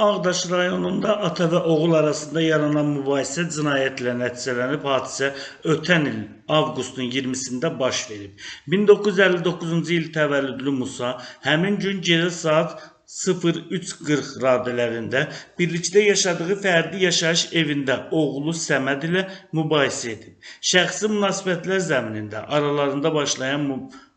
Ağdaş rayonunda ata və oğul arasında yaranan mübahisə cinayətlə nəticələnib. Hadisə ötən il avqustun 20-sində baş verib. 1959-cu il təvəllüdlü Musa həmin gün gecə saat 03:40 radələrində birlikdə yaşadığı fərdi yaşayış evində oğlu Səməd ilə mübahisə edib. Şəxsi münasibətlər zəminində aralarında başlayan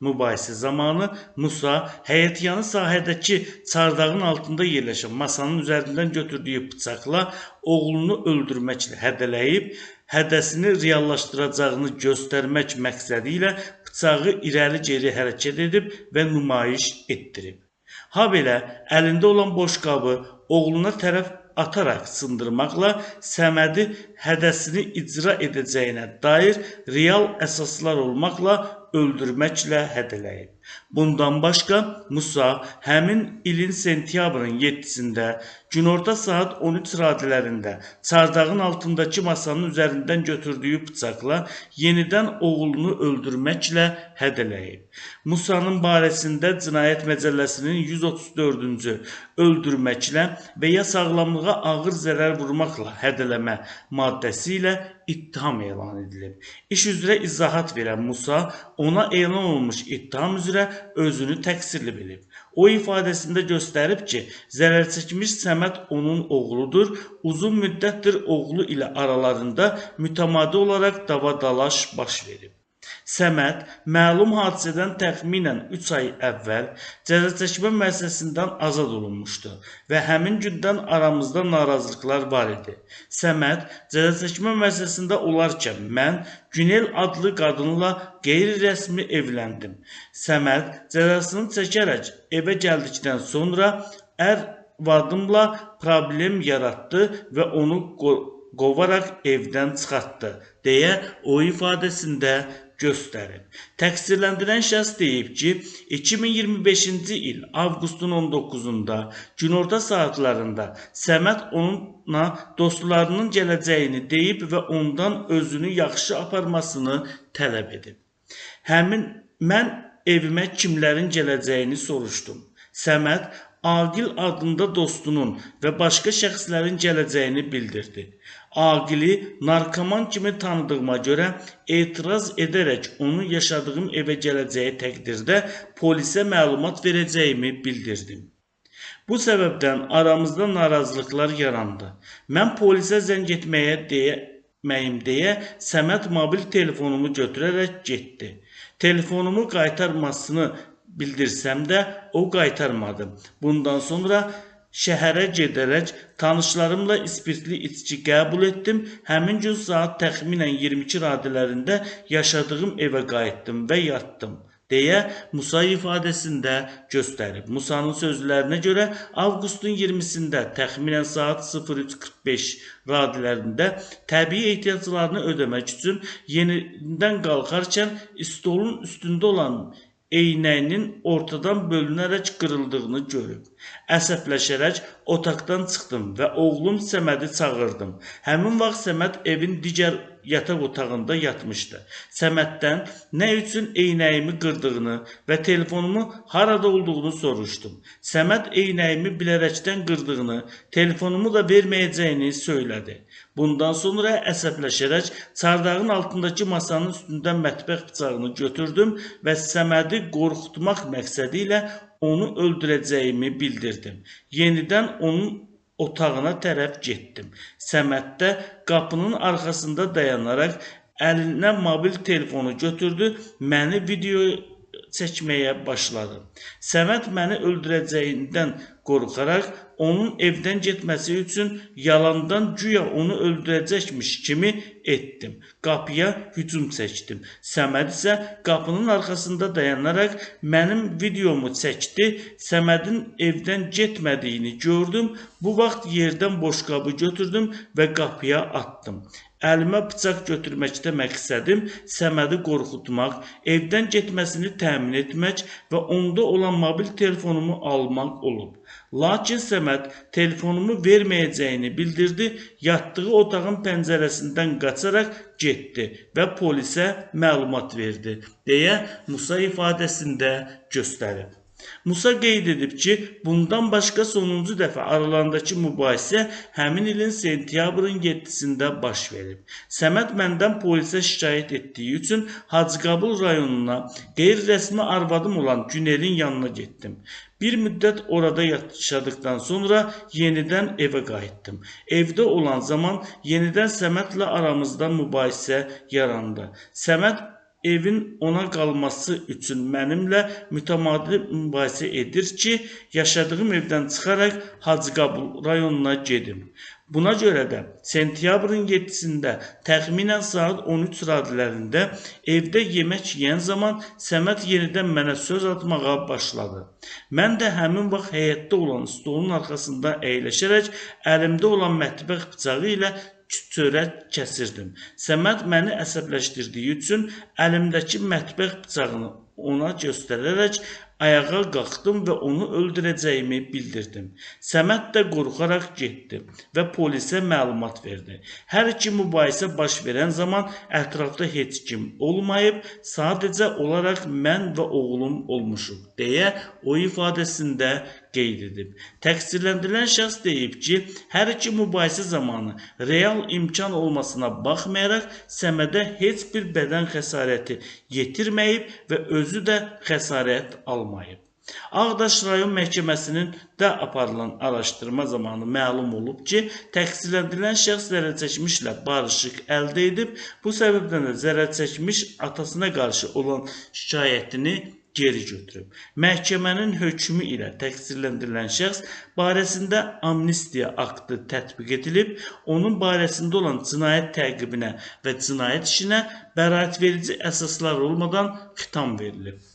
mübahisə zamanı Musa həyətyanı sahədəki çardağın altında yerləşən masanın üzərindən götürdüyü bıçaqla oğlunu öldürməklə hədələyib, hədəsini reallaşdıracağını göstərmək məqsədi ilə bıçağı irəli-geri hərəkət edib və nümayiş etdirib. Habelə əlində olan boşqabı oğluna tərəf ataraq sındırmaqla Səmədi hədəsini icra edəcəyinə dair real əsaslar olmaqla öldürməklə hədələyib. Bundan başqa Musa həmin ilin sentyabrın 7-sində günorta saat 13 radələrində çardağın altındakı masanın üzərindən götürdüyü bıçaqla yenidən oğlunu öldürməklə hədələyib. Musanın barəsində Cinayət Məcəlləsinin 134-cü öldürməklə və ya sağlamlığa ağır zərər vurmaqla hədələmə maddəsi ilə ittiham elan edilib. İş üzrə izahat verən Musa ona elan olunmuş ittiham üzrə özünü təqsirli bilib. O ifadəsində göstərib ki, zərər çəkmiş Səməd onun oğludur, uzun müddətdir oğlu ilə aralarında mütəmadi olaraq dava-dalaş baş verib. Səməd məlum hadisədən təxminən 3 ay əvvəl cəzaçəkmə müəssisəsindən azad olunmuşdu və həmin gündən aramızda narazılıqlar var idi. Səməd cəzaçəkmə müəssisəsində olarkən mən Günel adlı qadınla qeyri-rəsmi evləndim. Səməd cəzasını çəkərək evə gəldikdən sonra ər-vadımla problem yaratdı və onu qovaraq evdən çıxartdı, deyə o ifadəsində göstərib. Təqsirləndirən şəxs deyib ki, 2025-ci il avqustun 19-da günorta saatlarında Səməd ona dostlarının gələcəyini deyib və ondan özünü yaxşı aparmasını tələb edib. Mən evimə kimlərin gələcəyini soruşdum. Səməd Aqil adında dostunun və başqa şəxslərin gələcəyini bildirdi. Aqili narkoman kimi tanıdığıma görə etiraz edərək onun yaşadığım evə gələcəyi təqdirdə polisə məlumat verəcəyimi bildirdim. Bu səbəbdən aramızda narazılıqlar yarandı. Mən polisə zəng etməyim deyə Səməd mobil telefonumu götürərək getdi. Telefonumu qaytarmasını bildirsəm də o qaytarmadı. Bundan sonra şəhərə gedərək tanışlarımla ispirtli içki qəbul etdim. Həmin gün saat təxminən 22 radələrində yaşadığım evə qayıtdım və yatdım, deyə Musa ifadəsində göstərib. Musanın sözlərinə görə avqustun 20-sində təxminən saat 03:45 radələrində təbii ehtiyaclarını ödəmək üçün yenidən qalxarkən stolun üstündə olan eynəyinin ortadan bölünərək qırıldığını görüb. Əsəbləşərək otaqdan çıxdım və oğlum Səmədi çağırdım. Həmin vaxt Səməd evin digər yataq otağında yatmışdı. Səməddən nə üçün eynəyimi qırdığını və telefonumu harada olduğunu soruşdum. Səməd eynəyimi bilərəkdən qırdığını, telefonumu da verməyəcəyini söylədi. Bundan sonra əsəbləşərək çardağın altındakı masanın üstündən mətbəx bıçağını götürdüm və Səmədi qorxutmaq məqsədi ilə onu öldürəcəyimi bildirdim. Yenidən onun otağına tərəf getdim. Səməd də qapının arxasında dayanaraq əlinə mobil telefonu götürdü, məni video çəkməyə başladı. Səməd məni öldürəcəyindən qorxaraq onun evdən getməsi üçün yalandan güya onu öldürəcəkmiş kimi etdim. Qapıya hücum çəkdim. Səməd isə qapının arxasında dayanaraq mənim videomu çəkdi. Səmədin evdən getmədiyini gördüm. Bu vaxt yerdən boşqabı götürdüm və qapıya atdım. Əlimə bıçaq götürməkdə məqsədim Səmədi qorxutmaq, evdən getməsini təmin etmək və onda olan mobil telefonumu almaq olub. Lakin Səməd telefonumu verməyəcəyini bildirdi, yatdığı otağın pəncərəsindən qaçaraq getdi və polisə məlumat verdi, deyə Musa ifadəsində göstərib. Musa qeyd edib ki, bundan başqa sonuncu dəfə aralarındakı mübahisə həmin ilin sentyabrın 7-sində baş verib. Səməd məndən polisə şikayət etdiyi üçün Hacıqabul rayonuna qeyri-rəsmi arvadım olan Günelin yanına getdim. Bir müddət orada yaşadıktan sonra yenidən evə qayıtdım. Evdə olan zaman yenidən Səmədlə aramızda mübahisə yarandı. Səməd evin ona qalması üçün mənimlə mütəmadi mübahisə edir ki, yaşadığım evdən çıxaraq Hacıqabul rayonuna gedim. Buna görə də sentyabrın 7-sində təxminən saat 13 radələrində evdə yemək yeyən zaman Səməd yenidən mənə söz atmağa başladı. Mən də həmin vaxt həyətdə olan stolun arxasında əyləşərək əlimdə olan mətbəx bıçağı ilə çörək kəsirdim. Səməd məni əsəbləşdirdiyi üçün əlimdəki mətbəx bıçağını ona göstərərək ayağa qalxdım və onu öldürəcəyimi bildirdim. Səməd də qorxaraq getdi və polisə məlumat verdi. Hər iki mübahisə baş verən zaman ətrafda heç kim olmayıb, sadəcə olaraq mən və oğlum olmuşuq, deyə o ifadəsində qeyd edib. Təqsirləndirilən şəxs deyib ki, hər iki mübahisə zamanı real imkan olmasına baxmayaraq Səmədə heç bir bədən xəsarəti yetirməyib və özü də xəsarət almayıb. Ağdaş rayon məhkəməsinin də aparılan araşdırma zamanı məlum olub ki, təqsirləndirilən şəxs zərərçəkmişlə barışıq əldə edib, bu səbəbdən də zərərçəkmiş atasına qarşı olan şikayətini geri götürüb. Məhkəmənin hökmü ilə təqsirləndirilən şəxs barəsində amnistiya aktı tətbiq edilib, onun barəsində olan cinayət təqibinə və cinayət işinə bəraətverici əsaslar olmadan xitam verilib.